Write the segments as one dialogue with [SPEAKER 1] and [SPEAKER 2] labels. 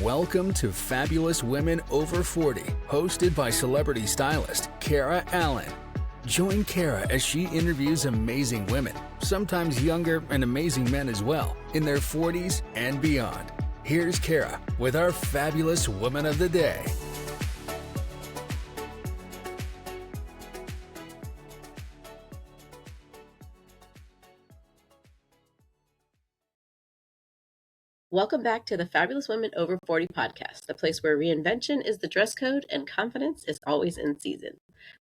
[SPEAKER 1] Welcome to Fabulous Women Over 40, hosted by celebrity stylist Kara Allan. Join Kara as she interviews amazing women, sometimes younger and amazing men as well, in their 40s and beyond. Here's Kara with our Fabulous Woman of the Day.
[SPEAKER 2] Welcome back to the Fabulous Women Over 40 podcast, the place where reinvention is the dress code and confidence is always in season.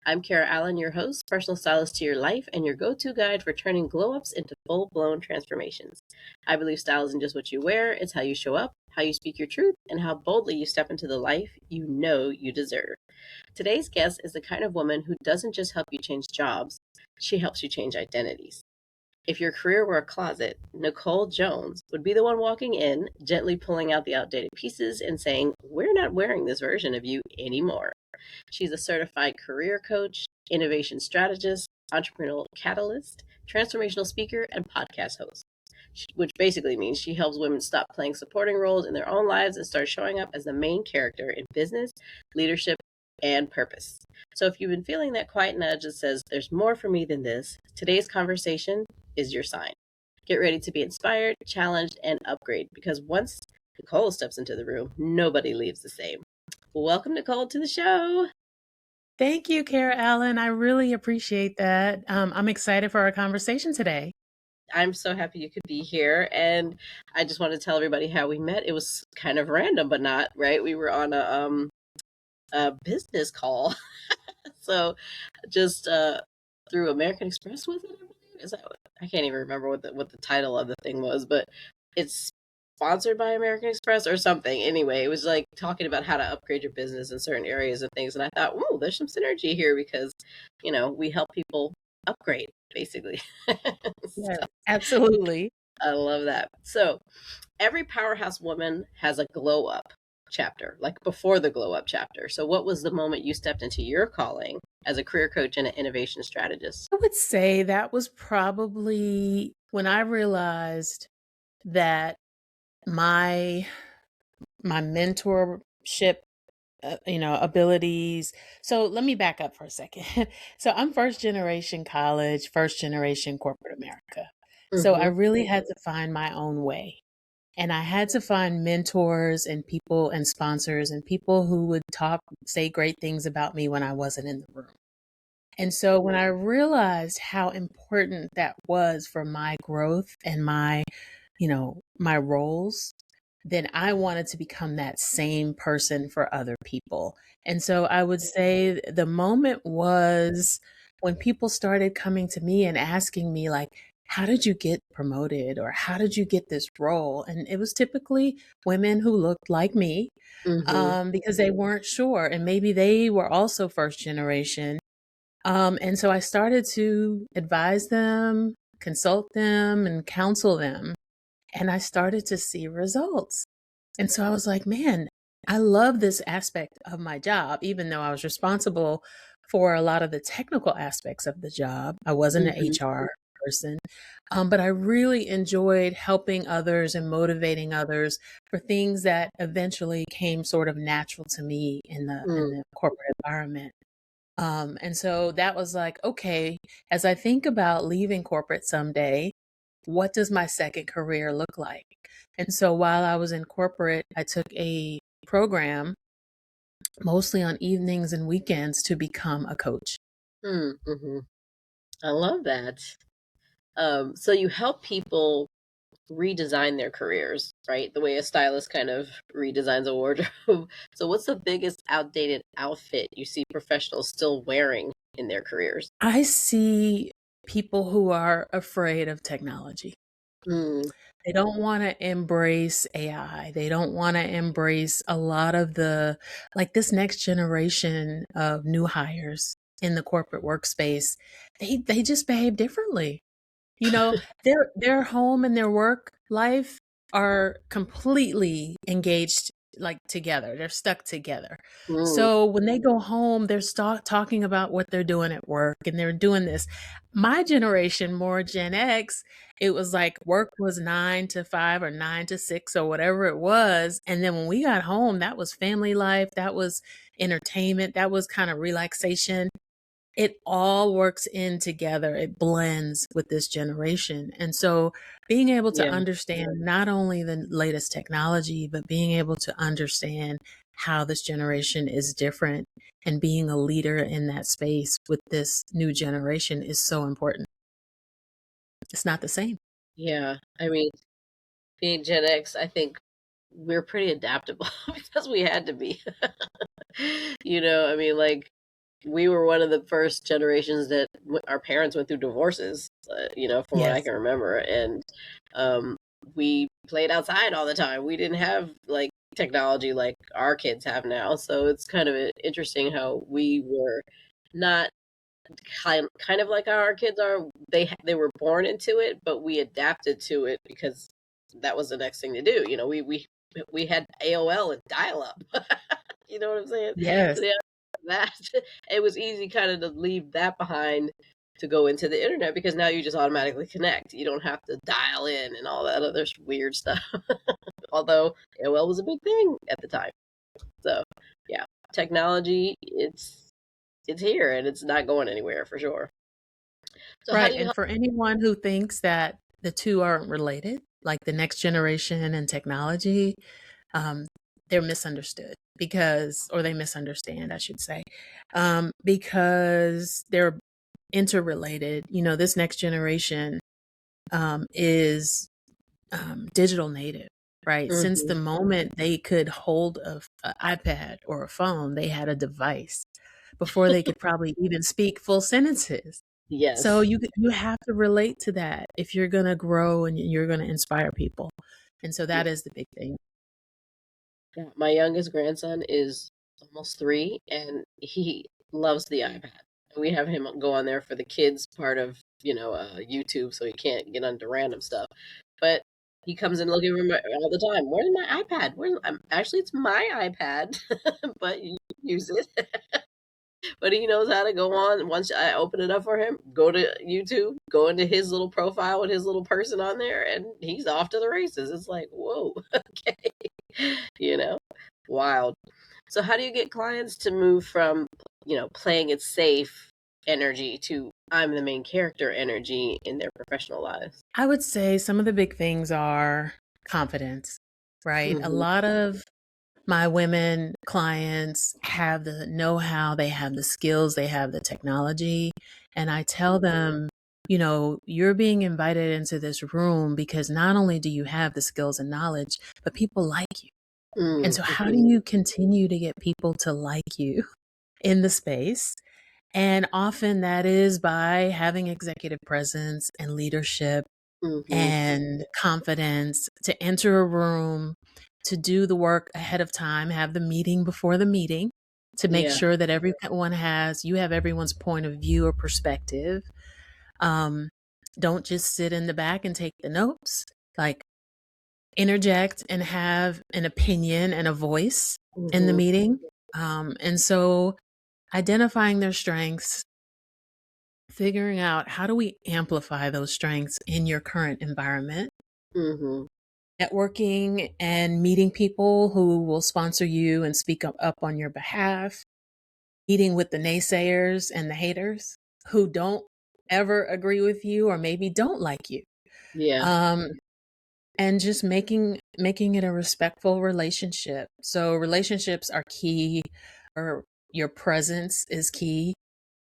[SPEAKER 2] I'm Kara Allan, your host, personal stylist to your life, and your go-to guide for turning glow-ups into full-blown transformations. I believe style isn't just what you wear, it's how you show up, how you speak your truth, and how boldly you step into the life you know you deserve. Today's guest is the kind of woman who doesn't just help you change jobs, she helps you change identities. If your career were a closet, Nicole Jones would be the one walking in, gently pulling out the outdated pieces and saying, "We're not wearing this version of you anymore." She's a certified career coach, innovation strategist, entrepreneurial catalyst, transformational speaker, and podcast host, which basically means she helps women stop playing supporting roles in their own lives and start showing up as the main character in business, leadership, and purpose. So if you've been feeling that quiet nudge that says, "There's more for me than this," today's conversation is your sign. Get ready to be inspired, challenged, and upgrade, because once Nicole steps into the room, nobody leaves the same. Welcome, Nicole, to the show.
[SPEAKER 3] Thank you, Kara Allan. I really appreciate that. I'm excited for our conversation today.
[SPEAKER 2] I'm so happy you could be here. And I just want to tell everybody how we met. It was kind of random, but not, right? We were on a business call. So just through American Express, was it? I can't even remember what the title of the thing was, but it's sponsored by American Express or something. Anyway, it was like talking about how to upgrade your business in certain areas and things. And I thought, oh, there's some synergy here because, we help people upgrade, basically.
[SPEAKER 3] Yes, absolutely.
[SPEAKER 2] I love that. So every powerhouse woman has a glow up chapter, like before the glow up chapter. So what was the moment you stepped into your calling as a career coach and an innovation strategist?
[SPEAKER 3] I would say that was probably when I realized that my mentorship, abilities. So let me back up for a second. So I'm first generation college, first generation corporate America. So I really had to find my own way. And I had to find mentors and people and sponsors and people who would say great things about me when I wasn't in the room. And so when I realized how important that was for my growth and my roles, then I wanted to become that same person for other people. And so I would say the moment was when people started coming to me and asking me, like, how did you get promoted, or how did you get this role? And it was typically women who looked like me, because they weren't sure. And maybe they were also first generation. And so I started to advise them, consult them, and counsel them. And I started to see results. And so I was like, man, I love this aspect of my job, even though I was responsible for a lot of the technical aspects of the job. I wasn't an HR person, but I really enjoyed helping others and motivating others for things that eventually came sort of natural to me in the corporate environment. And so that was like, okay, as I think about leaving corporate someday, what does my second career look like? And so while I was in corporate, I took a program mostly on evenings and weekends to become a coach.
[SPEAKER 2] I love that. So you help people redesign their careers, right? The way a stylist kind of redesigns a wardrobe. So what's the biggest outdated outfit you see professionals still wearing in their careers?
[SPEAKER 3] I see people who are afraid of technology. They don't want to embrace AI. They don't want to embrace a lot of this next generation of new hires in the corporate workspace. They just behave differently. Their home and their work life are completely engaged like together. They're stuck together.
[SPEAKER 2] Mm,
[SPEAKER 3] So when they go home, they're talking about what they're doing at work and they're doing this. My generation, more Gen X, it was like work was 9 to 5 or 9 to 6 or whatever it was. And then when we got home, that was family life, that was entertainment, that was kind of relaxation. It all works in together. It blends with this generation. And so being able to
[SPEAKER 2] yeah.
[SPEAKER 3] understand not only the latest technology, but being able to understand how this generation is different and being a leader in that space with this new generation is so important. It's not the same.
[SPEAKER 2] Yeah. I mean, being Gen X, I think we're pretty adaptable because we had to be. I mean, like, we were one of the first generations that our parents went through divorces, from what I
[SPEAKER 3] Yes.
[SPEAKER 2] can remember. And um, we played outside all the time. We didn't have like technology like our kids have now. So it's kind of interesting how we were not kind of like how our kids are. They were born into it, but we adapted to it because that was the next thing to do. We had AOL and dial up. You know what I'm saying?
[SPEAKER 3] Yes.
[SPEAKER 2] So yeah, that it was easy kind of to leave that behind to go into the internet because now you just automatically connect. You don't have to dial in and all that other weird stuff. Although AOL was a big thing at the time. So yeah, technology it's here and it's not going anywhere for sure. So how
[SPEAKER 3] Right.
[SPEAKER 2] do you
[SPEAKER 3] And
[SPEAKER 2] help?
[SPEAKER 3] for anyone who thinks that the two aren't related, like the next generation and technology, um, they're misunderstood or they misunderstand, I should say, because they're interrelated. This next generation is digital native, right? Since the
[SPEAKER 2] Mhm.
[SPEAKER 3] moment they could hold an iPad or a phone, they had a device before they could probably even speak full sentences. So
[SPEAKER 2] Yes.
[SPEAKER 3] you have to relate to that if you're going to grow and you're going to inspire people. And so
[SPEAKER 2] Yeah.
[SPEAKER 3] that is the big thing.
[SPEAKER 2] Yeah. My youngest grandson is almost 3 and he loves the iPad. We have him go on there for the kids part of, YouTube so he can't get onto random stuff. But he comes in looking for my all the time. Where's my iPad? Actually it's my iPad, but you use it. But he knows how to go on. Once I open it up for him, go to YouTube, go into his little profile with his little person on there, and he's off to the races. It's like, whoa, okay, you know, wild. So, how do you get clients to move from, playing it safe energy to I'm the main character energy in their professional lives?
[SPEAKER 3] I would say some of the big things are confidence, right? A
[SPEAKER 2] Mm-hmm.
[SPEAKER 3] lot of my women clients have the know-how, they have the skills, they have the technology. And I tell them, you're being invited into this room because not only do you have the skills and knowledge, but people like you. And so how do
[SPEAKER 2] Mm-hmm.
[SPEAKER 3] you continue to get people to like you in the space? And often that is by having executive presence and leadership
[SPEAKER 2] Mm-hmm.
[SPEAKER 3] and confidence to enter a room, to do the work ahead of time, have the meeting before the meeting to make
[SPEAKER 2] Yeah.
[SPEAKER 3] sure that you have everyone's point of view or perspective. Um, don't just sit in the back and take the notes. Like, interject and have an opinion and a voice in the
[SPEAKER 2] Mm-hmm.
[SPEAKER 3] meeting. And so identifying their strengths, figuring out how do we amplify those strengths in your current environment,
[SPEAKER 2] Mm-hmm.
[SPEAKER 3] networking and meeting people who will sponsor you and speak up on your behalf, meeting with the naysayers and the haters who don't ever agree with you or maybe don't like you.
[SPEAKER 2] Yeah.
[SPEAKER 3] Um, and just making it a respectful relationship. So relationships are key, or your presence is key.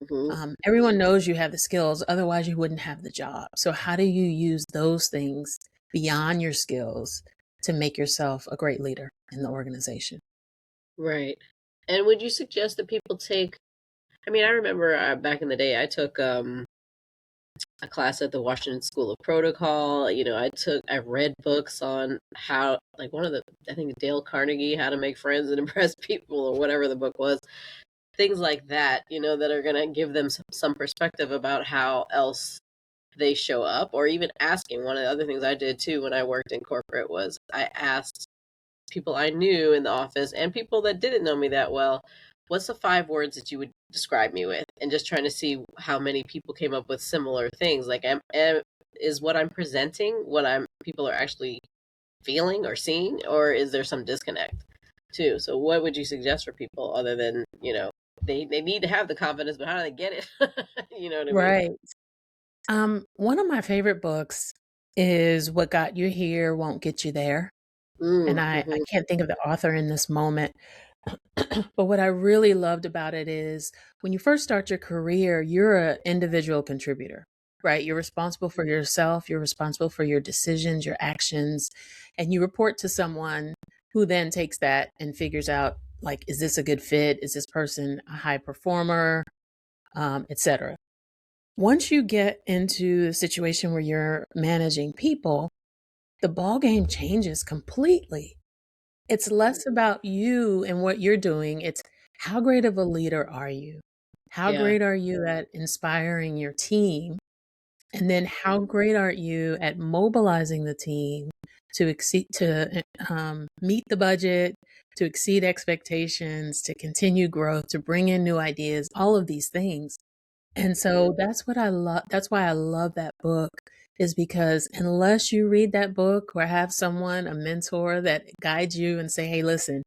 [SPEAKER 2] Mm-hmm.
[SPEAKER 3] Everyone knows you have the skills, otherwise you wouldn't have the job. So how do you use those things beyond your skills to make yourself a great leader in the organization?
[SPEAKER 2] Right. And would you suggest that people take? I mean, I remember back in the day, I took a class at the Washington School of Protocol. I read books on how, like one of the, I think Dale Carnegie, How to Make Friends and Impress People, or whatever the book was. Things like that, that are going to give them some perspective about how else they show up, or even asking. One of the other things I did too when I worked in corporate was I asked people I knew in the office and people that didn't know me that well, what's the 5 words that you would describe me with? And just trying to see how many people came up with similar things. Like, is what I'm presenting what people are actually feeling or seeing, or is there some disconnect too? So what would you suggest for people other than, they need to have the confidence, but how do they get it? You know what I mean?
[SPEAKER 3] Right. One of my favorite books is What Got You Here Won't Get You There. And I
[SPEAKER 2] Mm-hmm.
[SPEAKER 3] can't think of the author in this moment. But what I really loved about it is when you first start your career, you're an individual contributor, right? You're responsible for yourself, you're responsible for your decisions, your actions, and you report to someone who then takes that and figures out, like, is this a good fit? Is this person a high performer? Etc. Once you get into a situation where you're managing people, the ball game changes completely. It's less about you and what you're doing. It's how great of a leader are you? How
[SPEAKER 2] Yeah.
[SPEAKER 3] great are you at inspiring your team? And then how great are you at mobilizing the team to exceed, to meet the budget, to exceed expectations, to continue growth, to bring in new ideas, all of these things. And so that's what I love. That's why I love that book, is because unless you read that book or have someone, a mentor that guides you and say, hey, listen,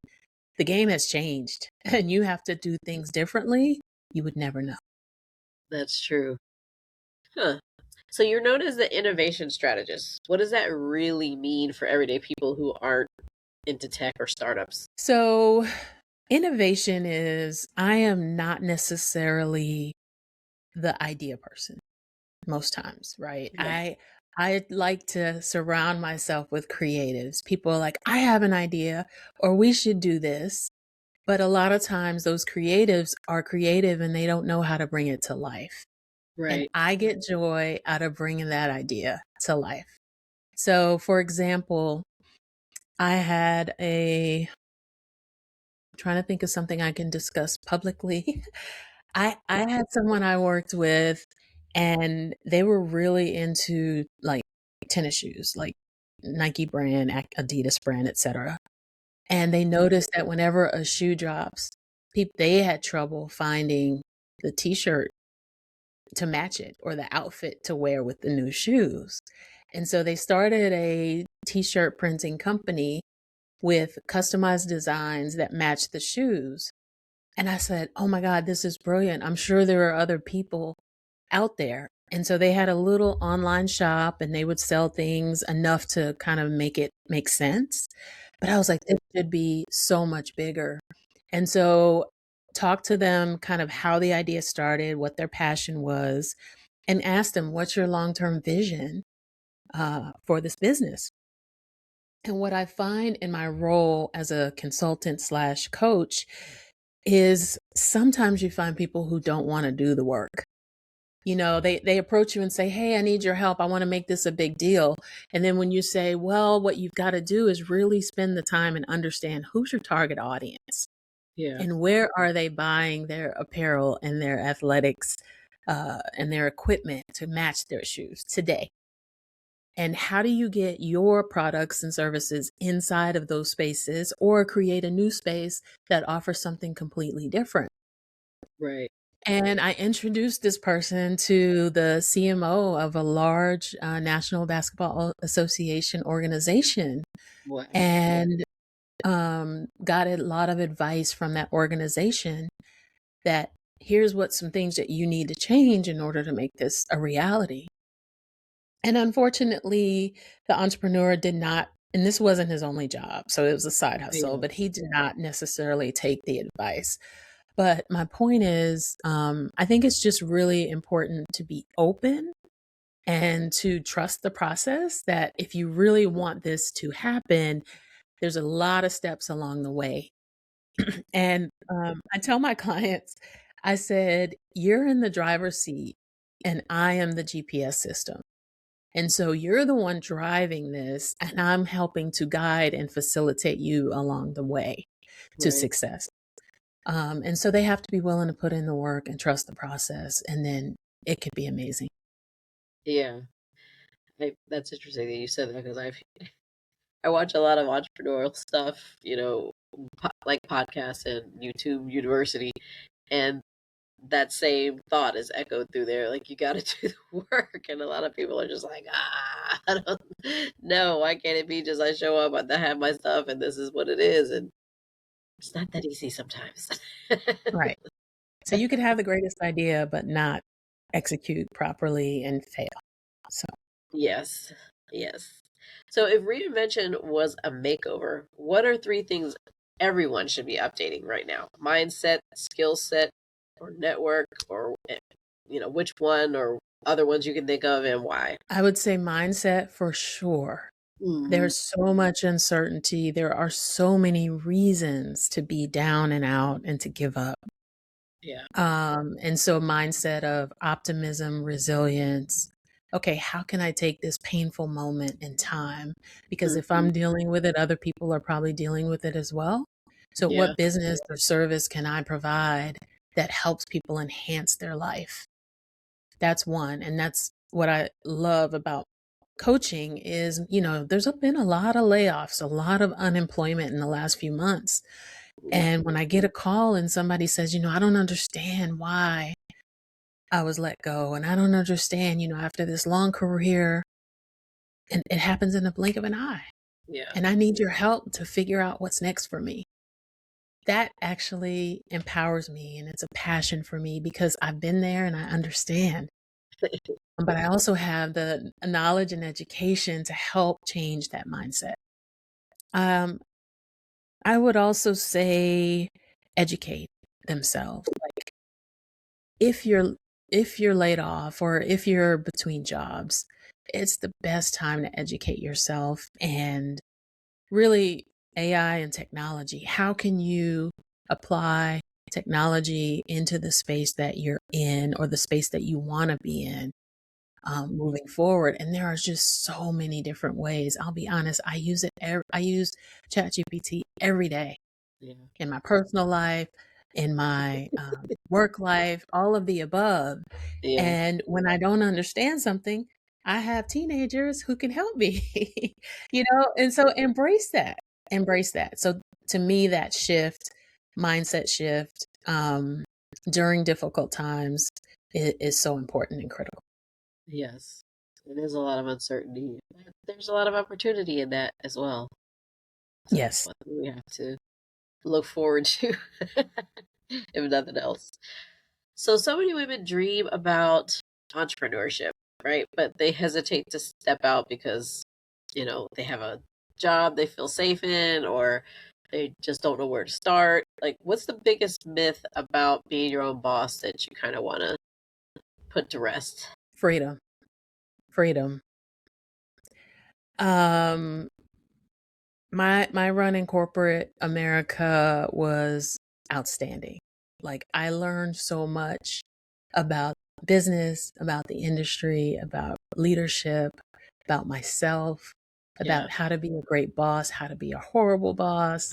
[SPEAKER 3] the game has changed and you have to do things differently, you would never know.
[SPEAKER 2] That's true. Huh. So you're known as the innovation strategist. What does that really mean for everyday people who aren't into tech or startups?
[SPEAKER 3] So innovation is, I am not necessarily the idea person most times, right?
[SPEAKER 2] Yeah.
[SPEAKER 3] I like to surround myself with creatives. People are like, I have an idea, or we should do this. But a lot of times those creatives are creative and they don't know how to bring it to life. And
[SPEAKER 2] Right.
[SPEAKER 3] I get joy out of bringing that idea to life. So, for example, I had trying to think of something I can discuss publicly. I had someone I worked with and they were really into like tennis shoes, like Nike brand, Adidas brand, etc. And they noticed that whenever a shoe drops, they had trouble finding the t-shirt to match it or the outfit to wear with the new shoes. And so they started a t-shirt printing company with customized designs that match the shoes. And I said, oh my God, this is brilliant. I'm sure there are other people out there. And so they had a little online shop and they would sell things enough to kind of make it make sense. But I was like, this should be so much bigger. And so talk to them kind of how the idea started, what their passion was, and ask them, what's your long-term vision for this business? And what I find in my role as a consultant slash coach is sometimes you find people who don't want to do the work. You know, they approach you and say, hey, I need your help. I want to make this a big deal. And then when you say, well, what you've got to do is really spend the time and understand who's your target audience
[SPEAKER 2] Yeah.
[SPEAKER 3] and where are they buying their apparel and their athletics and their equipment to match their shoes today. And how do you get your products and services inside of those spaces or create a new space that offers something completely different?
[SPEAKER 2] Right.
[SPEAKER 3] And I introduced this person to the CMO of a large National Basketball Association organization
[SPEAKER 2] Wow.
[SPEAKER 3] and got a lot of advice from that organization that here's what some things that you need to change in order to make this a reality. And unfortunately, the entrepreneur did not, and this wasn't his only job, so it was a side hustle,
[SPEAKER 2] Yeah.
[SPEAKER 3] but he did not necessarily take the advice. But my point is, I think it's just really important to be open and to trust the process, that if you really want this to happen, there's a lot of steps along the way. And I tell my clients, I said, you're in the driver's seat and I am the GPS system. And so you're the one driving this, and I'm helping to guide and facilitate you along the way to
[SPEAKER 2] Right.
[SPEAKER 3] success. And so they have to be willing to put in the work and trust the process, and then it could be amazing.
[SPEAKER 2] Yeah. That's interesting that you said that because I watch a lot of entrepreneurial stuff, like podcasts and YouTube University, and that same thought is echoed through there. Like, you got to do the work, and a lot of people are just like, I don't know. Why can't it be just I show up, I have my stuff, and this is what it is? And it's not that easy sometimes.
[SPEAKER 3] Right. So you could have the greatest idea, but not execute properly and fail. So
[SPEAKER 2] Yes, yes. So if reinvention was a makeover, what are three things everyone should be updating right now? Mindset, skill set, or network, or which one or other ones you can think of and why?
[SPEAKER 3] I would say mindset for sure.
[SPEAKER 2] Mhm.
[SPEAKER 3] There's so much uncertainty. There are so many reasons to be down and out and to give up.
[SPEAKER 2] Yeah.
[SPEAKER 3] And so mindset of optimism, resilience. Okay, how can I take this painful moment in time? Because if
[SPEAKER 2] Mhm.
[SPEAKER 3] I'm dealing with it, other people are probably dealing with it as well. So
[SPEAKER 2] Yeah.
[SPEAKER 3] what business or service can I provide that helps people enhance their life? That's one. And that's what I love about coaching is, there's been a lot of layoffs, a lot of unemployment in the last few months. And when I get a call and somebody says, I don't understand why I was let go, and I don't understand, after this long career, and it happens in the blink of an eye,
[SPEAKER 2] Yeah.
[SPEAKER 3] and I need your help to figure out what's next for me. That actually empowers me, and it's a passion for me because I've been there and I understand. But I also have the knowledge and education to help change that mindset. Um, I would also say educate themselves. Like if you're laid off or if you're between jobs, it's the best time to educate yourself and really AI and technology. How can you apply technology into the space that you're in or the space that you want to be in moving forward? And there are just so many different ways. I'll be honest, I use it. I use ChatGPT every day
[SPEAKER 2] Yeah.
[SPEAKER 3] in my personal life, in my work life, all of the above.
[SPEAKER 2] Yeah.
[SPEAKER 3] And when I don't understand something, I have teenagers who can help me, and so embrace that. Embrace that. So to me, that shift, mindset shift during difficult times is so important and critical.
[SPEAKER 2] Yes. There's a lot of uncertainty. There's a lot of opportunity in that as well. So that's
[SPEAKER 3] Yes.
[SPEAKER 2] one thing we have to look forward to, if nothing else. So many women dream about entrepreneurship, right? But they hesitate to step out because, they have a job they feel safe in, or they just don't know where to start. Like, what's the biggest myth about being your own boss that you kind of want to put to rest?
[SPEAKER 3] Freedom. Freedom. Um, my run in corporate America was outstanding. Like I learned so much about business, about the industry, about leadership, about myself,
[SPEAKER 2] Yeah.
[SPEAKER 3] about how to be a great boss, how to be a horrible boss,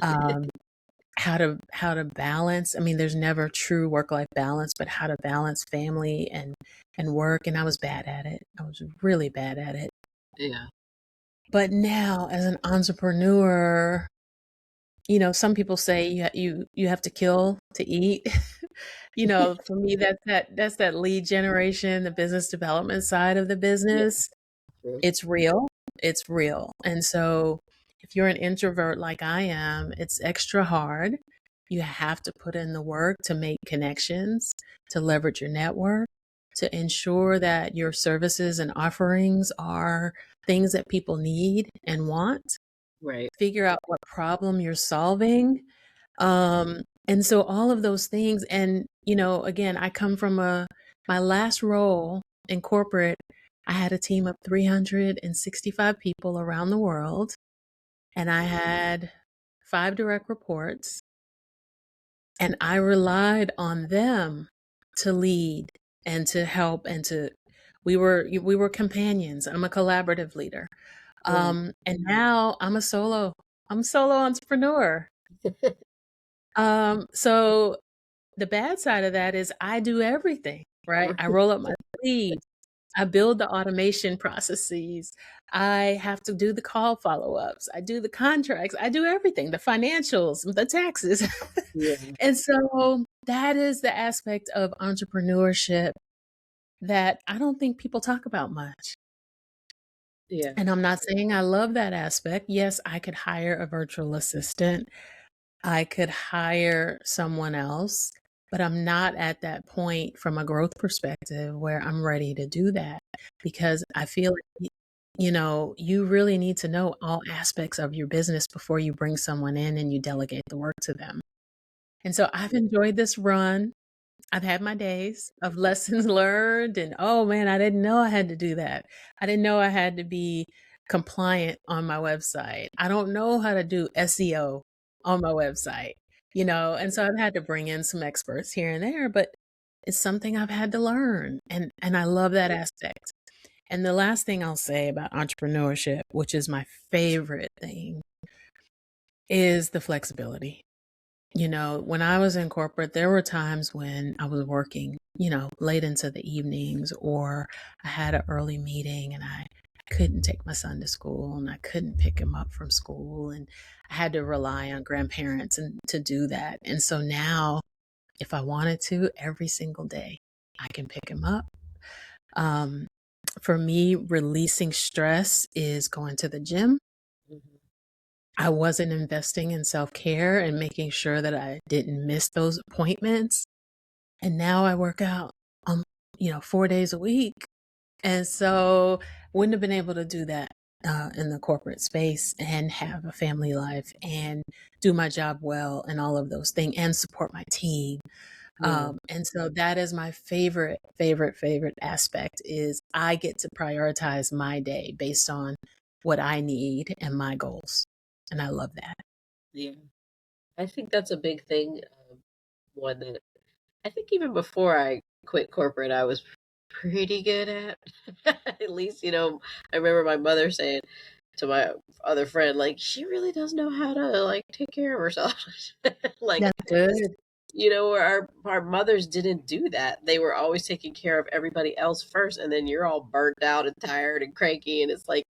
[SPEAKER 3] um, how to balance. I mean, there's never true work-life balance, but how to balance family and work. And I was bad at it. I was really bad at it.
[SPEAKER 2] Yeah.
[SPEAKER 3] But now, as an entrepreneur, some people say you have to kill to eat. For me, that's that lead generation, the business development side of the
[SPEAKER 2] Yeah.
[SPEAKER 3] business.
[SPEAKER 2] True.
[SPEAKER 3] It's real. It's real. And so, if you're an introvert like I am, it's extra hard. You have to put in the work to make connections, to leverage your network, to ensure that your services and offerings are things that people need and want.
[SPEAKER 2] Right.
[SPEAKER 3] Figure out what problem you're solving. And so all of those things, and again, I come from my last role in corporate, I had a team of 365 people around the world, and I had 5 direct reports, and I relied on them to lead and to help and to we were companions. I'm a collaborative leader.
[SPEAKER 2] Yeah.
[SPEAKER 3] And now I'm a solo entrepreneur. So the bad side of that is I do everything, right? I roll up my sleeves. I build the automation processes. I have to do the call follow-ups. I do the contracts. I do everything, the financials, the taxes.
[SPEAKER 2] Yeah.
[SPEAKER 3] And so that is the aspect of entrepreneurship that I don't think people talk about much.
[SPEAKER 2] Yeah.
[SPEAKER 3] And I'm not saying I love that aspect. Yes, I could hire a virtual assistant. I could hire someone else, but I'm not at that point from a growth perspective where I'm ready to do that because I feel like, you really need to know all aspects of your business before you bring someone in and you delegate the work to them. And so I've enjoyed this run. I've had my days of lessons learned and, oh man, I didn't know I had to do that. I didn't know I had to be compliant on my website. I don't know how to do SEO on my website, and so I've had to bring in some experts here and there, but it's something I've had to learn and I love that aspect. And the last thing I'll say about entrepreneurship, which is my favorite thing, is the flexibility. When I was in corporate, there were times when I was working, late into the evenings, or I had an early meeting and I couldn't take my son to school and I couldn't pick him up from school. And I had to rely on grandparents and to do that. And so now, if I wanted to, every single day, I can pick him up. For me, releasing stress is going to the gym.
[SPEAKER 2] Mhm.
[SPEAKER 3] I wasn't investing in self-care and making sure that I didn't miss those appointments. And now I work out, 4 days a week. And so wouldn't have been able to do that in the corporate space and have a family life and do my job well and all of those things and support my team.
[SPEAKER 2] Yeah.
[SPEAKER 3] And so that is my favorite aspect is I get to prioritize my day based on what I need and my goals. And I love that.
[SPEAKER 2] Yeah. I think that's a big thing. One that I think even before I quit corporate, I was pretty good at. At least, I remember my mother saying to my other friend, like, she really does know how to like take care of herself. Like,
[SPEAKER 3] That's good.
[SPEAKER 2] where our mothers didn't do that. They were always taking care of everybody else first, and then you're all burnt out and tired and cranky. And it's like,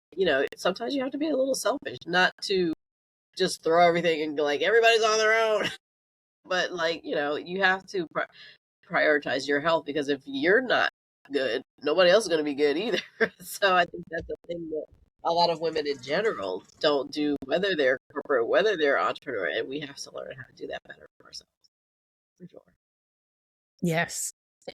[SPEAKER 2] sometimes you have to be a little selfish, not to just throw everything and go like everybody's on their own. But like, you have to prioritize your health because if you're not good, nobody else is going to be good either. So I think that's a thing that a lot of women in general don't do, whether they're corporate, whether they're entrepreneur, and we have to learn how to do that better for ourselves, for sure.
[SPEAKER 3] Yes.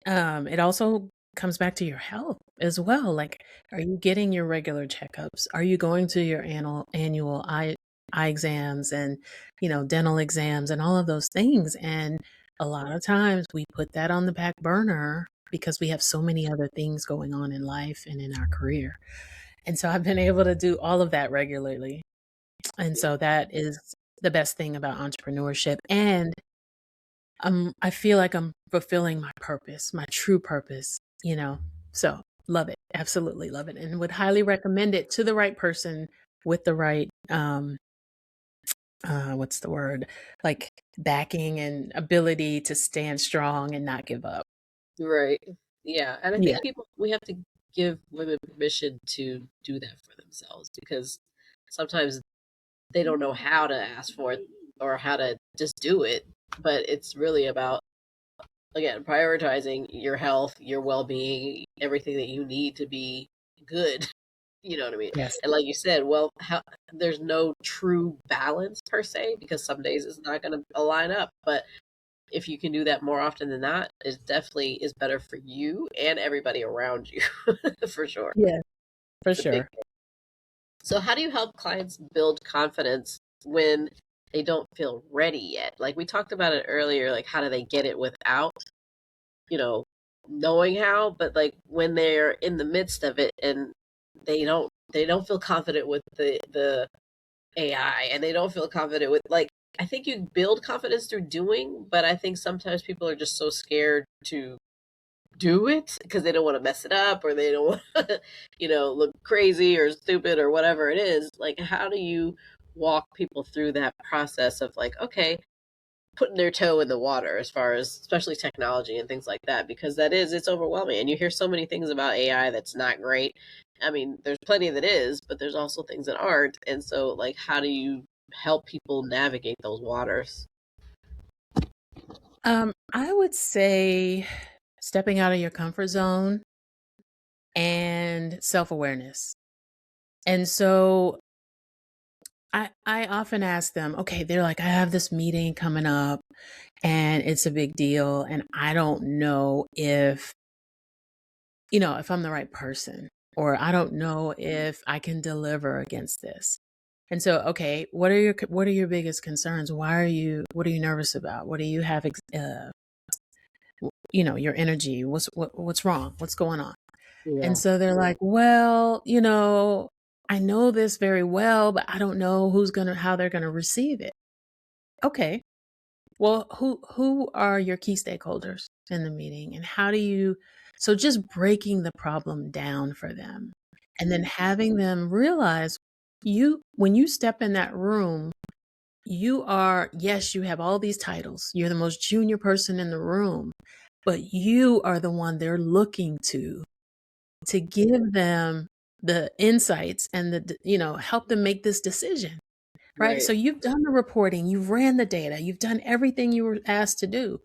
[SPEAKER 3] It also comes back to your health as well. Like, are you getting your regular checkups? Are you going to your annual eye exams and, dental exams and all of those things? And a lot of times we put that on the back burner because we have so many other things going on in life and in our career. And so I've been able to do all of that regularly. And
[SPEAKER 2] Yeah.
[SPEAKER 3] so that is the best thing about entrepreneurship. And I feel like I'm fulfilling my purpose, my true purpose, So love it. Absolutely love it. And would highly recommend it to the right person with the right what's the word? Like backing and ability to stand strong and not give up.
[SPEAKER 2] Right. Yeah. And I
[SPEAKER 3] Yeah.
[SPEAKER 2] think we have to give women permission to do that for themselves because sometimes they don't know how to ask for it or how to just do it. But it's really about, again, prioritizing your health, your well being, everything that you need to be good. You know what I mean?
[SPEAKER 3] Yes.
[SPEAKER 2] And like you said, well, there's no true balance per se because some days it's not going to align up. But if you can do that more often than not, it definitely is better for you and everybody around you, for sure.
[SPEAKER 3] Yeah, for
[SPEAKER 2] It's a big
[SPEAKER 3] sure.
[SPEAKER 2] thing. So, how do you help clients build confidence when they don't feel ready yet? Like we talked about it earlier, like how do they get it without, you know, knowing how, but like when they're in the midst of it and they don't feel confident with the AI and they don't feel confident with like I think you build confidence through doing, but I think sometimes people are just so scared to do it because they don't want to mess it up or they don't want to, look crazy or stupid or whatever it is. Like, how do you walk people through that process of like, okay, putting their toe in the water as far as especially technology and things like that, because it's overwhelming. And you hear so many things about AI that's not great. I mean, there's plenty that is, but there's also things that aren't. And so, like, how do you help people navigate those waters?
[SPEAKER 3] I would say stepping out of your comfort zone and self-awareness. And so I often ask them, okay, they're like, I have this meeting coming up and it's a big deal. And I don't know if, if I'm the right person, or I don't know if I can deliver against this. And so, okay, what are your biggest concerns? What are you nervous about? What do you have, your energy? What's wrong? What's going on? And
[SPEAKER 2] Yeah.
[SPEAKER 3] so they're like, well, I know this very well, but I don't know how they're going to receive it. Okay. Well, who are your key stakeholders in the meeting, and so just breaking the problem down for them and then having them realize when you step in that room, yes, you have all these titles. You're the most junior person in the room, but you are the one they're looking to give them the insights and help them make this decision. Right.
[SPEAKER 2] Right.
[SPEAKER 3] So you've done the reporting, you've ran the data, you've done everything you were asked to do.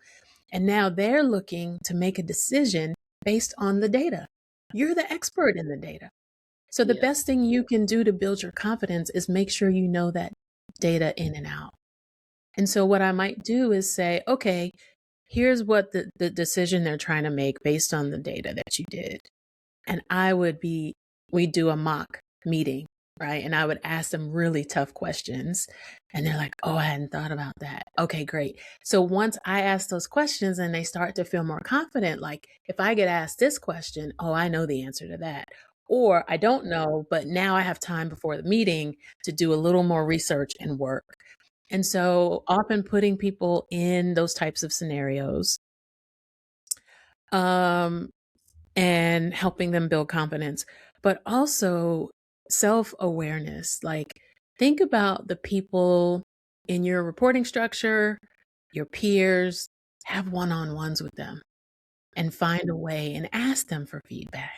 [SPEAKER 3] And now they're looking to make a decision based on the data. You're the expert in the data. So the
[SPEAKER 2] Yeah.
[SPEAKER 3] best thing you can do to build your confidence is make sure you know that data in and out. And so what I might do is say, okay, here's what the decision they're trying to make based on the data that you did. And we do a mock meeting, right? And I would ask them really tough questions. And they're like, oh, I hadn't thought about that. Okay, great. So once I ask those questions and they start to feel more confident, like if I get asked this question, oh, I know the answer to that. Or I don't know, but now I have time before the meeting to do a little more research and work. And so often putting people in those types of scenarios, and helping them build confidence, but also self-awareness. Like, think about the people in your reporting structure, your peers, have one-on-ones with them and find a way and ask them for feedback.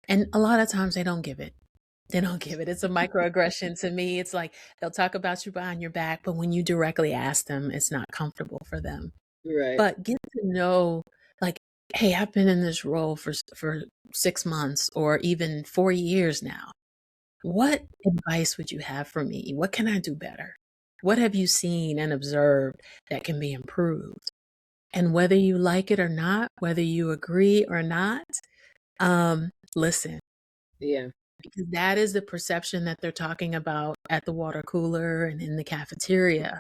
[SPEAKER 3] And a lot of times they don't give it. It's a microaggression to me. It's like they'll talk about you behind your back, but when you directly ask them, it's not comfortable for them.
[SPEAKER 2] Right.
[SPEAKER 3] But get to know, like, hey, I've been in this role for 6 months or even 4 years now. What advice would you have for me? What can I do better? What have you seen and observed that can be improved? And whether you like it or not, whether you agree or not, listen,
[SPEAKER 2] Yeah.
[SPEAKER 3] because that is the perception that they're talking about at the water cooler and in the cafeteria.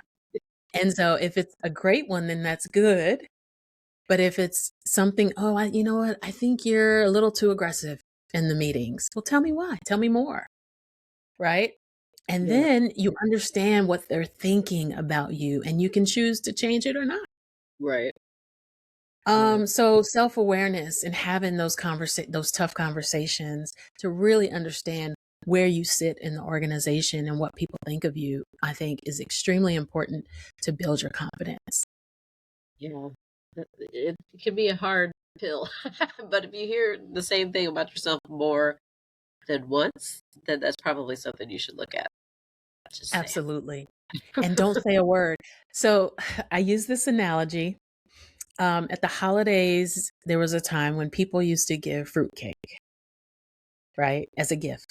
[SPEAKER 3] And so if it's a great one, then that's good. But if it's something, oh, you know what? I think you're a little too aggressive in the meetings. Well, tell me why. Tell me more. Right. And
[SPEAKER 2] Yeah.
[SPEAKER 3] then you understand what they're thinking about you, and you can choose to change it or not.
[SPEAKER 2] Right. Right.
[SPEAKER 3] So self-awareness and having those tough conversations to really understand where you sit in the organization and what people think of you, I think is extremely important to build your confidence.
[SPEAKER 2] Yeah. It can be a hard pill, but if you hear the same thing about yourself more than once, then that's probably something you should look at. Just saying.
[SPEAKER 3] Absolutely. And don't say a word. So I use this analogy. At the holidays, there was a time when people used to give fruitcake, right, as a gift.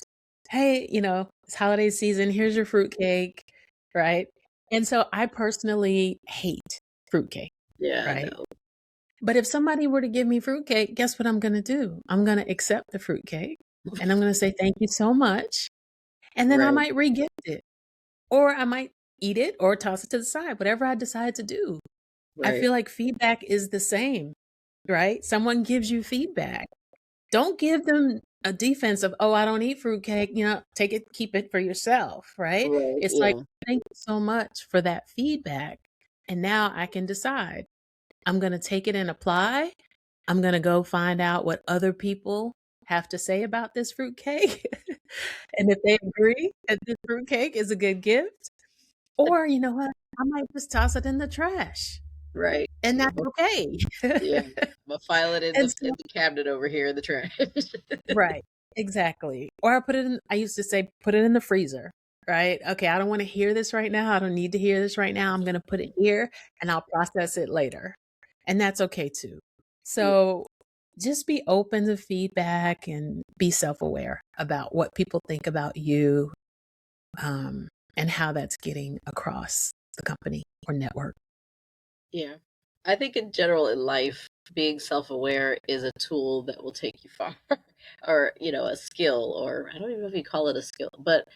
[SPEAKER 3] Hey, it's holiday season. Here's your fruitcake, right? And so I personally hate fruitcake,
[SPEAKER 2] Yeah, I
[SPEAKER 3] right?
[SPEAKER 2] know.
[SPEAKER 3] But if somebody were to give me fruitcake, guess what I'm going to do? I'm going to accept the fruitcake and I'm going to say, thank you so much. And then I
[SPEAKER 2] Right.
[SPEAKER 3] might re-gift it, or I might eat it or toss it to the side, whatever I decide to do. I
[SPEAKER 2] Right.
[SPEAKER 3] feel like feedback is the same, right? Someone gives you feedback. Don't give them a defense of, oh, I don't eat fruitcake, take it, keep it for yourself, right?
[SPEAKER 2] Right.
[SPEAKER 3] It's like,
[SPEAKER 2] Yeah.
[SPEAKER 3] thank you so much for that feedback. And now I can decide. I'm going to take it and apply. I'm going to go find out what other people have to say about this fruitcake. And if they agree that this fruitcake is a good gift, or you know what? I might just toss it in the trash,
[SPEAKER 2] Right.
[SPEAKER 3] and that's okay.
[SPEAKER 2] Yeah. I'm gonna file it in
[SPEAKER 3] And
[SPEAKER 2] the
[SPEAKER 3] so
[SPEAKER 2] cabinet over here in the trash.
[SPEAKER 3] right, exactly. Or I used to say, put it in the freezer, right? Okay, I don't wanna hear this right now, I don't need to hear this right now, I'm gonna put it here, and I'll process it later, and that's okay too.
[SPEAKER 2] Yeah.
[SPEAKER 3] So, just be open to feedback and be self-aware about what people think about you, and how that's getting across the company or network.
[SPEAKER 2] Yeah. I think in general in life, being self-aware is a tool that will take you far. Or, a skill, or I don't even know if you call it a skill, but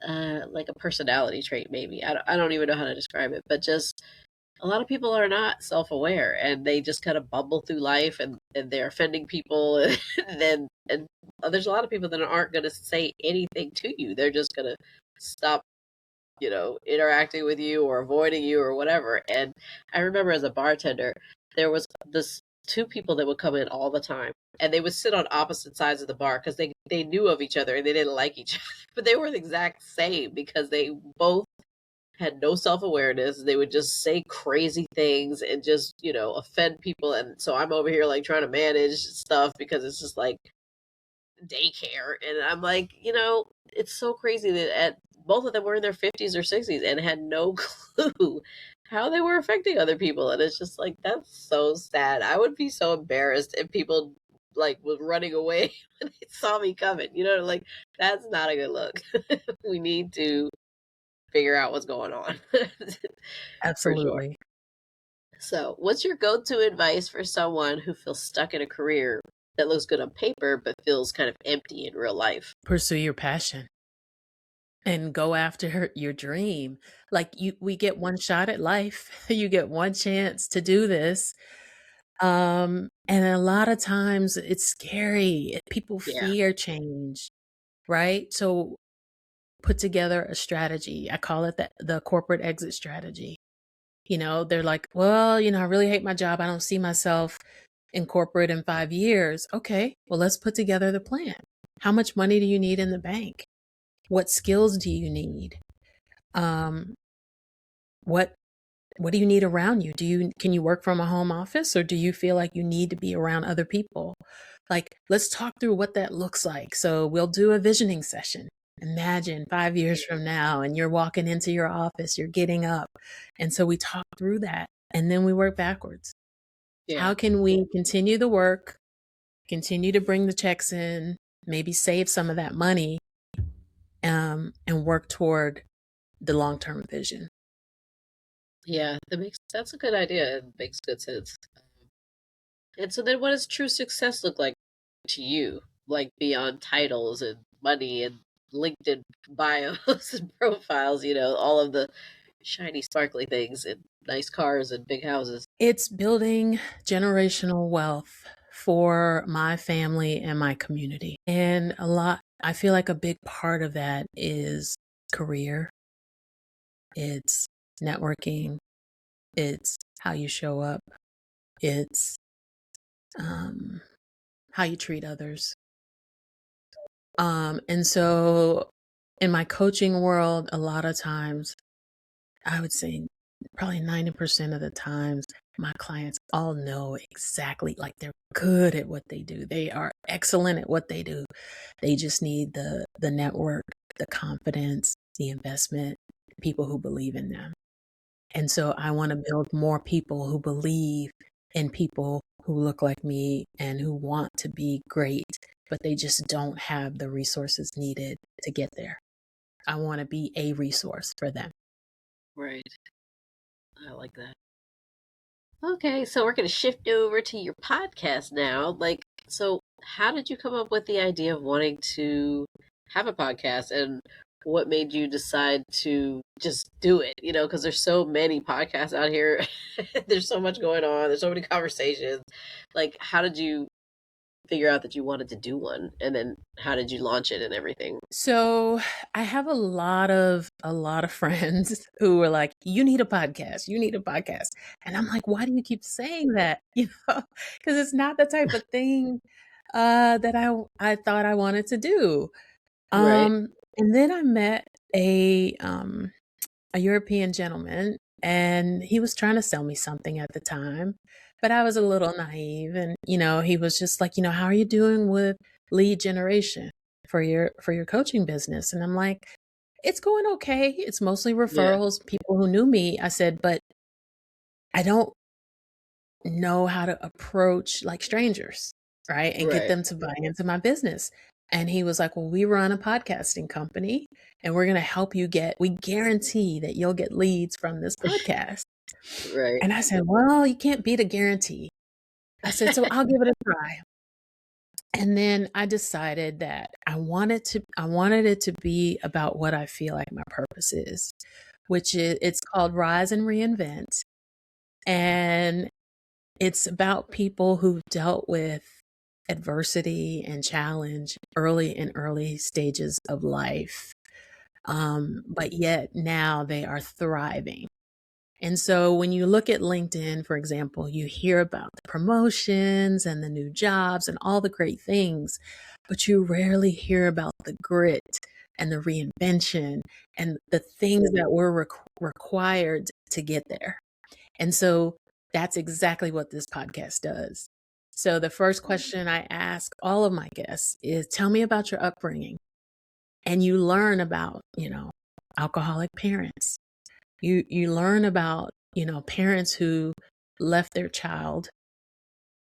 [SPEAKER 2] like a personality trait maybe. I don't even know how to describe it, but just a lot of people are not self-aware and they just kind of bumble through life and they're offending people and then and there's a lot of people that aren't going to say anything to you. They're just going to stop interacting with you or avoiding you or whatever. And I remember as a bartender, there was this two people that would come in all the time, and they would sit on opposite sides of the bar because they knew of each other and they didn't like each other, but they were the exact same because they both had no self-awareness. They would just say crazy things and just offend people. And so I'm over here like trying to manage stuff because it's just like daycare. And I'm like, it's so crazy that both of them were in their 50s or 60s and had no clue how they were affecting other people. And it's just like, that's so sad. I would be so embarrassed if people like was running away when they saw me coming. Like that's not a good look. We need to figure out what's going on. For sure.
[SPEAKER 3] Absolutely.
[SPEAKER 2] So, what's your go-to advice for someone who feels stuck in a career that looks good on paper but feels kind of empty in real life?
[SPEAKER 3] Pursue your passion and go after your dream. Like we get one shot at life. You get one chance to do this. And a lot of times it's scary. People
[SPEAKER 2] Yeah.
[SPEAKER 3] fear change, right? So put together a strategy. I call it the corporate exit strategy. They're like, well, I really hate my job. I don't see myself in corporate in 5 years. Okay, well, let's put together the plan. How much money do you need in the bank? What skills do you need? Um, what what do you need around you? Can you work from a home office, or do you feel like you need to be around other people? Like, let's talk through what that looks like. So we'll do a visioning session. Imagine 5 years from now, and you're walking into your office, you're getting up. And so we talk through that, and then we work backwards.
[SPEAKER 2] Yeah.
[SPEAKER 3] How can we continue the work, continue to bring the checks in, maybe save some of that money, and work toward the long-term vision?
[SPEAKER 2] Yeah, that's a good idea. It makes good sense. And so then what does true success look like to you? Like beyond titles and money and LinkedIn bios and profiles, all of the shiny sparkly things and nice cars and big houses.
[SPEAKER 3] It's building generational wealth for my family and my community. And I feel like a big part of that is career, it's networking, it's how you show up, it's how you treat others. And so in my coaching world, a lot of times, I would say probably 90% of the times, my clients all know exactly, like they're good at what they do. They are excellent at what they do. They just need the network, the confidence, the investment, people who believe in them. And so I want to build more people who believe in people who look like me and who want to be great, but they just don't have the resources needed to get there. I want to be a resource for them.
[SPEAKER 2] Right. I like that. Okay, so we're going to shift over to your podcast now. So how did you come up with the idea of wanting to have a podcast, and what made you decide to just do it? Because there's so many podcasts out here. There's so much going on. There's so many conversations. Like, how did you figure out that you wanted to do one, and then how did you launch it and everything?
[SPEAKER 3] So I have a lot of friends who are like, you need a podcast, you need a podcast. And I'm like, why do you keep saying that? Because it's not the type of thing that I thought I wanted to do.
[SPEAKER 2] Right.
[SPEAKER 3] And then I met a a European gentleman, and he was trying to sell me something at the time, but I was a little naive. And, he was just like, how are you doing with lead generation for your coaching business? And I'm like, it's going okay. It's mostly
[SPEAKER 2] Yeah.
[SPEAKER 3] referrals, people who knew me. I said, but I don't know how to approach like strangers, right? And get
[SPEAKER 2] Right.
[SPEAKER 3] them to buy into my business. And he was like, well, we run a podcasting company and we're going to help you we guarantee that you'll get leads from this podcast.
[SPEAKER 2] Right.
[SPEAKER 3] And I said, well, you can't beat a guarantee. I said, so I'll give it a try. And then I decided that I wanted it to be about what I feel like my purpose is, which is, it's called Rise and Reinvent. And it's about people who've dealt with adversity and challenge early stages of life. But yet now they are thriving. And so when you look at LinkedIn, for example, you hear about the promotions and the new jobs and all the great things, but you rarely hear about the grit and the reinvention and the things that were required to get there. And so that's exactly what this podcast does. So the first question I ask all of my guests is, tell me about your upbringing. And you learn about, alcoholic parents. You learn about, parents who left their child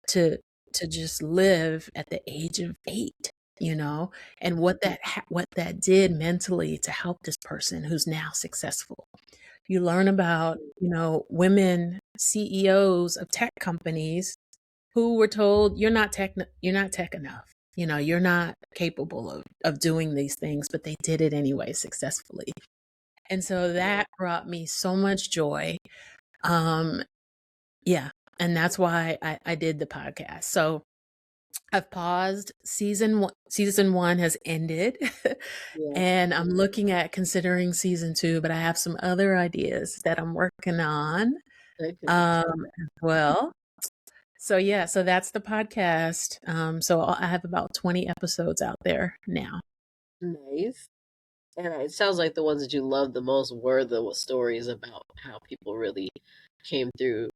[SPEAKER 3] to just live at the age of 8, and what that did mentally to help this person who's now successful. You learn about, women CEOs of tech companies who were told you're not tech enough. You're not capable of doing these things, but they did it anyway successfully. And so that brought me so much joy. Yeah. And that's why I did the podcast. So I've paused. Season one has ended.
[SPEAKER 2] Yeah.
[SPEAKER 3] And I'm looking at considering season 2, but I have some other ideas that I'm working on
[SPEAKER 2] I can
[SPEAKER 3] as well. So yeah, so that's the podcast. So I have about 20 episodes out there now.
[SPEAKER 2] Nice. And it sounds like the ones that you loved the most were the stories about how people really came through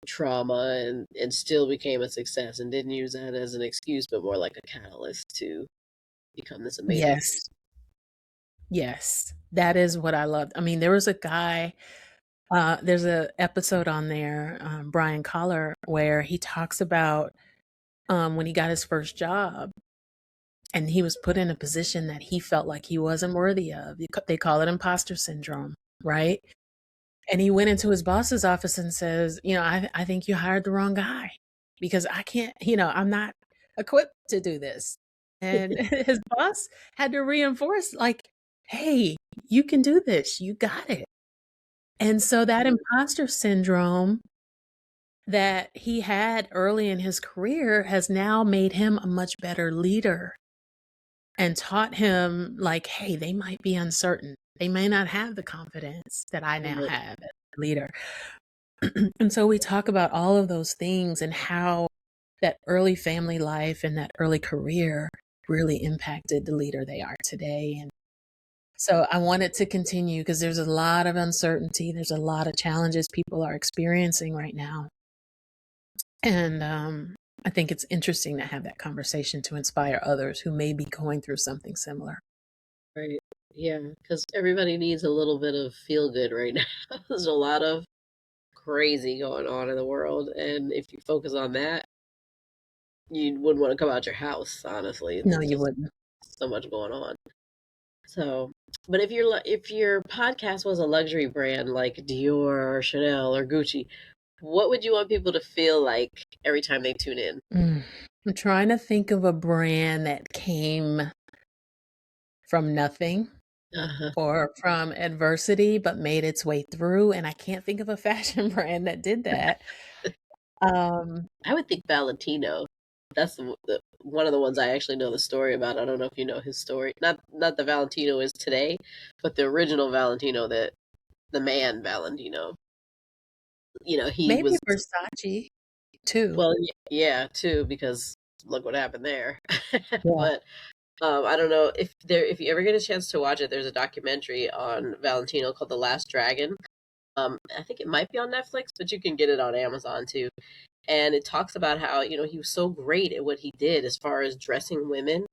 [SPEAKER 2] trauma and still became a success and didn't use that as an excuse, but more like a catalyst to become this amazing.
[SPEAKER 3] Yes. Yes. That is what I loved. I mean, there was a guy, there's a episode on there, Brian Collar, where he talks about when he got his first job and he was put in a position that he felt like he wasn't worthy of. They call it imposter syndrome, right? And he went into his boss's office and says, I think you hired the wrong guy because I can't, I'm not equipped to do this. And his boss had to reinforce, like, hey, you can do this. You got it. And so that imposter syndrome that he had early in his career has now made him a much better leader and taught him, like, hey, they might be uncertain. They may not have the confidence that I now have as a leader. And so we talk about all of those things and how that early family life and that early career really impacted the leader they are today. And so I wanted to continue because there's a lot of uncertainty. There's a lot of challenges people are experiencing right now. And I think it's interesting to have that conversation to inspire others who may be going through something similar.
[SPEAKER 2] Right. Yeah, because everybody needs a little bit of feel good right now. There's a lot of crazy going on in the world, and if you focus on that, you wouldn't want to come out your house, honestly.
[SPEAKER 3] No,
[SPEAKER 2] There's
[SPEAKER 3] you
[SPEAKER 2] just
[SPEAKER 3] wouldn't.
[SPEAKER 2] so much going on. So, but if your podcast was a luxury brand like Dior or Chanel or Gucci, what would you want people to feel like every time they tune in?
[SPEAKER 3] I'm trying to think of a brand that came from nothing
[SPEAKER 2] Uh-huh.
[SPEAKER 3] or from adversity, but made its way through. And I can't think of a fashion brand that did that.
[SPEAKER 2] I would think Valentino. That's one of the ones I actually know the story about. I don't know if you know his story. Not the Valentino is today, but the original Valentino, that the man Valentino. He
[SPEAKER 3] Maybe
[SPEAKER 2] was,
[SPEAKER 3] Versace too.
[SPEAKER 2] well, yeah, too, because look what happened there.
[SPEAKER 3] Yeah.
[SPEAKER 2] But I don't know if you ever get a chance to watch it. There's a documentary on Valentino called The Last Dragon. I think it might be on Netflix, but you can get it on Amazon too. And it talks about how, he was so great at what he did as far as dressing women,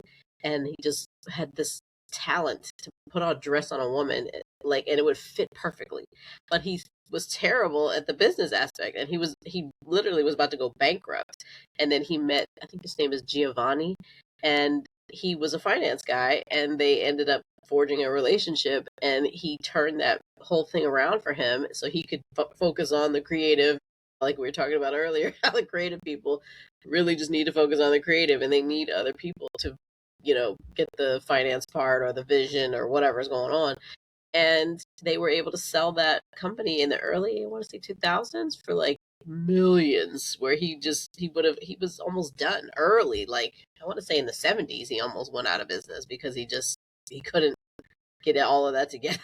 [SPEAKER 2] and he just had this talent to put on a dress on a woman, and it would fit perfectly. But he was terrible at the business aspect, and he literally was about to go bankrupt. And then he met, I think his name is Giovanni, and he was a finance guy, and they ended up forging a relationship, and he turned that whole thing around for him so he could focus on the creative, like we were talking about earlier. How the creative people really just need to focus on the creative, and they need other people to get the finance part or the vision or whatever's going on. And they were able to sell that company in the early, I want to say 2000s, for like millions, where he was almost done early. Like, I want to say in the 70s he almost went out of business because he couldn't get all of that together.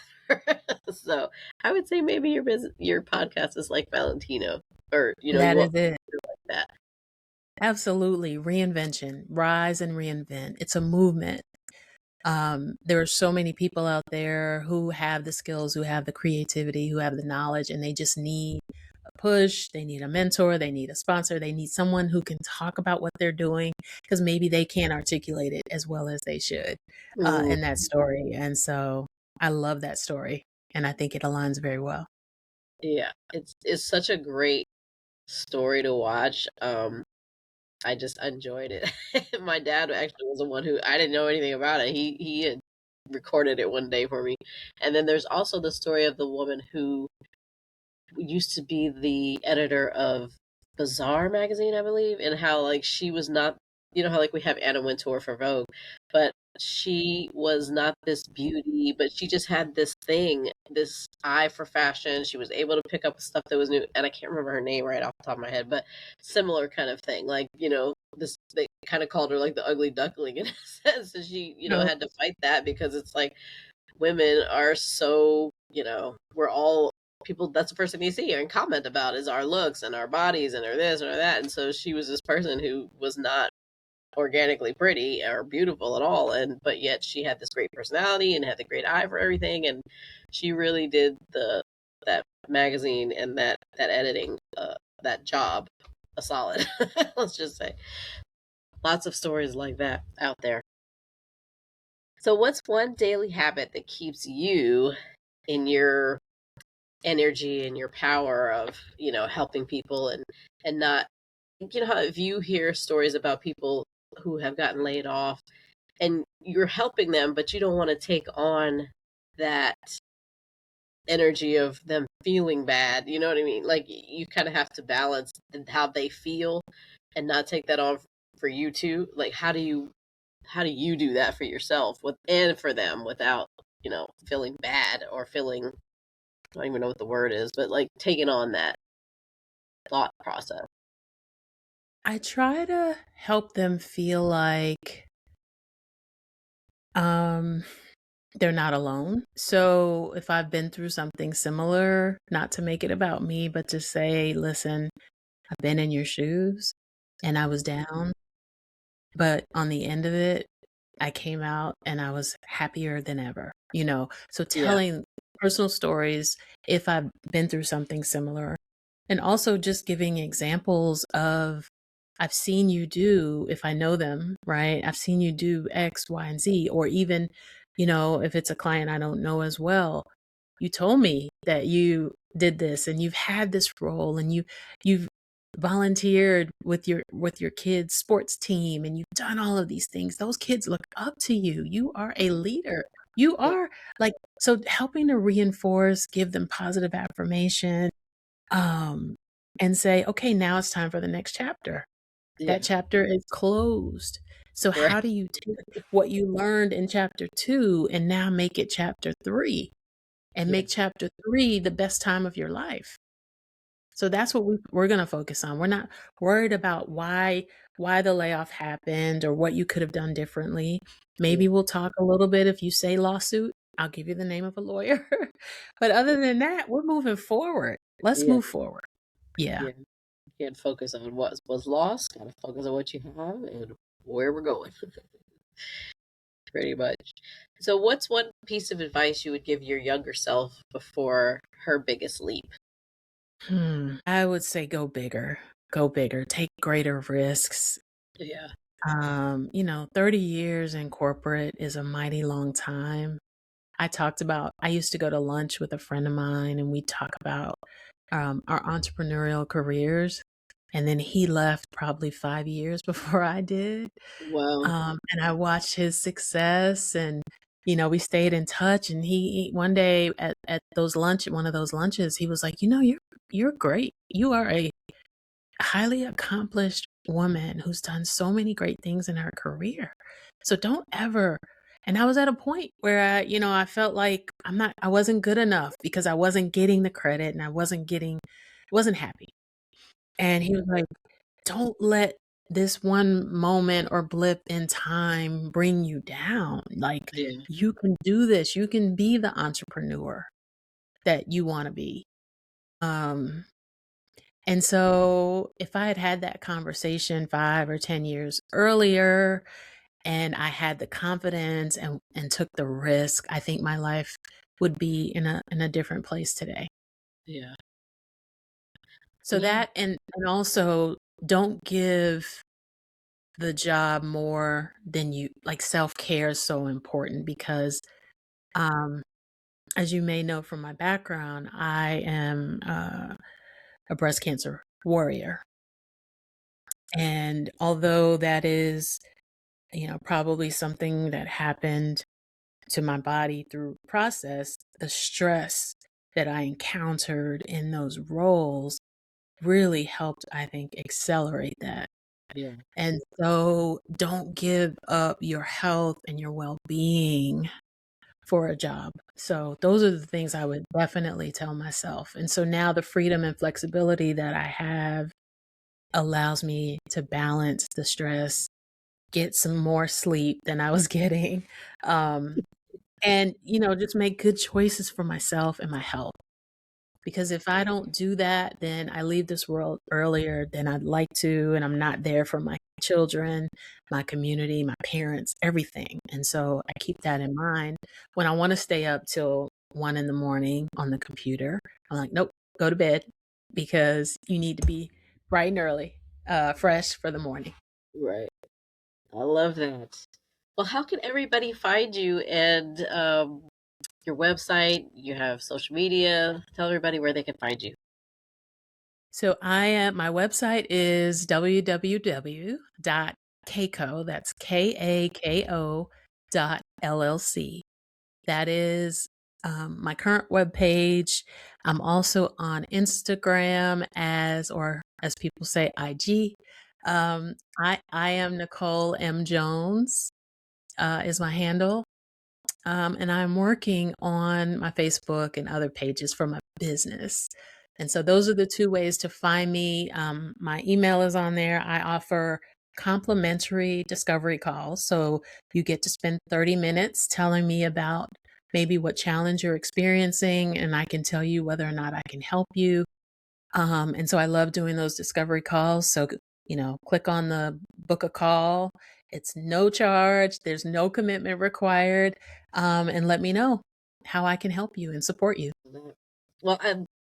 [SPEAKER 2] So I would say maybe your podcast is like Valentino, or you
[SPEAKER 3] That is
[SPEAKER 2] want
[SPEAKER 3] it.
[SPEAKER 2] like that.
[SPEAKER 3] Absolutely. Reinvention, rise and reinvent. It's a movement. There are so many people out there who have the skills, who have the creativity, who have the knowledge, and they just need a push. They need a mentor. They need a sponsor. They need someone who can talk about what they're doing, because maybe they can't articulate it as well as they should
[SPEAKER 2] Mm,
[SPEAKER 3] in that story. And so I love that story, and I think it aligns very well.
[SPEAKER 2] yeah, it's such a great story to watch. I just enjoyed it. My dad actually was the one who, I didn't know anything about it. He had recorded it one day for me. And then there's also the story of the woman who used to be the editor of Bazaar magazine, I believe, and how like she was not, how like we have Anna Wintour for Vogue, but she was not this beauty, but she just had this thing, this eye for fashion. She was able to pick up stuff that was new, and I can't remember her name right off the top of my head, but similar kind of thing. Like, this, they kind of called her like the ugly duckling in a sense, and she,
[SPEAKER 3] No.
[SPEAKER 2] had to fight that, because it's like women are so, we're all people, that's the first thing you see and comment about is our looks and our bodies and our this or that. And so she was this person who was not organically pretty or beautiful at all, but yet she had this great personality and had the great eye for everything, and she really did that magazine and that editing, that job a solid. Let's just say lots of stories like that out there. So what's one daily habit that keeps you in your energy and your power of, helping people, and not, how if you hear stories about people who have gotten laid off and you're helping them, but you don't want to take on that energy of them feeling bad, you know what I mean? Like, you kind of have to balance how they feel and not take that on for you too. Like, how do you do that for yourself and for them without, feeling bad or feeling, I don't even know what the word is, but like taking on that thought process.
[SPEAKER 3] I try to help them feel like um, they're not alone. So if I've been through something similar, not to make it about me, but to say, listen, I've been in your shoes and I was down, but on the end of it, I came out and I was happier than ever, So
[SPEAKER 2] Yeah.
[SPEAKER 3] telling personal stories if I've been through something similar, and also just giving examples of, I've seen you do, if I know them, right? I've seen you do X, Y, and Z, or even, if it's a client I don't know as well, you told me that you did this and you've had this role and you've volunteered with your kids sports team and you've done all of these things. Those kids look up to you. You are a leader. You
[SPEAKER 2] Yeah.
[SPEAKER 3] are like, so helping to reinforce, give them positive affirmation, um, and say, okay, now it's time for the next chapter. That
[SPEAKER 2] Yeah.
[SPEAKER 3] chapter is closed. So
[SPEAKER 2] Right.
[SPEAKER 3] how do you take what you learned in chapter 2 and now make it chapter 3, and
[SPEAKER 2] Yeah.
[SPEAKER 3] make chapter 3 the best time of your life? So that's what we're going to focus on. We're not worried about why the layoff happened or what you could have done differently.
[SPEAKER 2] Yeah.
[SPEAKER 3] Maybe we'll talk a little bit. If you say lawsuit, I'll give you the name of a lawyer. But other than that, we're moving forward. Let's
[SPEAKER 2] Yeah.
[SPEAKER 3] move forward. Yeah.
[SPEAKER 2] Yeah. Can't focus on what was lost. Gotta focus on what you have and where we're going. Pretty much. So, what's one piece of advice you would give your younger self before her biggest leap?
[SPEAKER 3] I would say go bigger, take greater risks.
[SPEAKER 2] Yeah.
[SPEAKER 3] 30 years in corporate is a mighty long time. I used to go to lunch with a friend of mine and we talk about our entrepreneurial careers. And then he left probably 5 years before I did.
[SPEAKER 2] Well,
[SPEAKER 3] And I watched his success and, we stayed in touch. And one day at one of those lunches, he was like, you're great. You are a highly accomplished woman who's done so many great things in her career. So don't ever. And I was at a point where I felt like I wasn't good enough because I wasn't getting the credit and wasn't happy. And he was like, don't let this one moment or blip in time bring you down. Like,
[SPEAKER 2] yeah.
[SPEAKER 3] you can do this. You can be the entrepreneur that you want to be. And so if I had had that conversation 5 or 10 years earlier and I had the confidence and took the risk, I think my life would be in a different place today.
[SPEAKER 2] Yeah.
[SPEAKER 3] So
[SPEAKER 2] Yeah.
[SPEAKER 3] that and also don't give the job more than you like. Self-care is so important because as you may know from my background, I am a breast cancer warrior. And although that is, probably something that happened to my body through process, the stress that I encountered in those roles really helped, I think, accelerate that.
[SPEAKER 2] Yeah.
[SPEAKER 3] And so don't give up your health and your well-being for a job. So those are the things I would definitely tell myself. And so now the freedom and flexibility that I have allows me to balance the stress, get some more sleep than I was getting, and, just make good choices for myself and my health. Because if I don't do that, then I leave this world earlier than I'd like to, and I'm not there for my children, my community, my parents, everything. And so I keep that in mind. When I want to stay up till 1 in the morning on the computer, I'm like, nope, go to bed because you need to be bright and early, fresh for the morning.
[SPEAKER 2] Right. I love that. Well, how can everybody find you and your website? You have social media. Tell everybody where they can find you.
[SPEAKER 3] So my website is www.kako, that's KAKO.LLC. That is my current webpage. I'm also on Instagram or as people say, IG. I am Nicole M. Jones is my handle. And I'm working on my Facebook and other pages for my business. And so those are the two ways to find me. My email is on there. I offer complimentary discovery calls. So you get to spend 30 minutes telling me about maybe what challenge you're experiencing, and I can tell you whether or not I can help you. And so I love doing those discovery calls. So, click on the book a call. It's no charge, there's no commitment required. And let me know how I can help you and support you.
[SPEAKER 2] Well,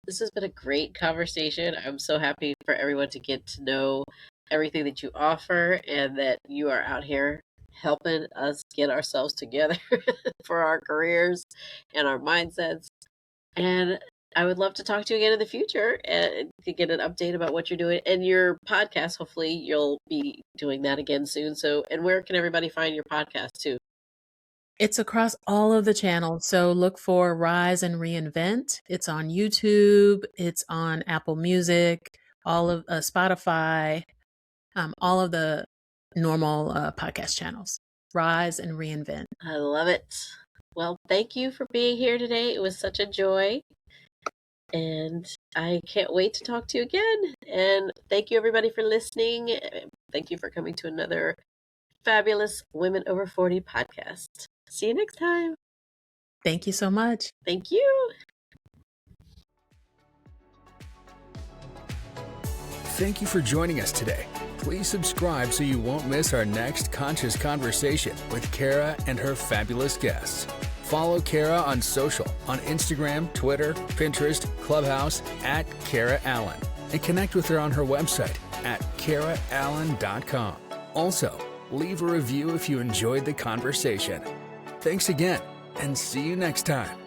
[SPEAKER 2] this has been a great conversation. I'm so happy for everyone to get to know everything that you offer and that you are out here helping us get ourselves together for our careers and our mindsets. And I would love to talk to you again in the future and to get an update about what you're doing and your podcast. Hopefully, you'll be doing that again soon. So, and where can everybody find your podcast too?
[SPEAKER 3] It's across all of the channels. So look for Rise and Reinvent. It's on YouTube, it's on Apple Music, all of Spotify, all of the normal podcast channels. Rise and Reinvent.
[SPEAKER 2] I love it. Well, thank you for being here today. It was such a joy. And I can't wait to talk to you again. And thank you, everybody, for listening. Thank you for coming to another fabulous Women Over 40 podcast. See you next time.
[SPEAKER 3] Thank you so much.
[SPEAKER 2] Thank you.
[SPEAKER 1] Thank you for joining us today. Please subscribe so you won't miss our next conscious conversation with Kara and her fabulous guests. Follow Kara on social, on Instagram, Twitter, Pinterest, Clubhouse, at Kara Allan, and connect with her on her website at karaallan.com. Also, leave a review if you enjoyed the conversation. Thanks again, and see you next time.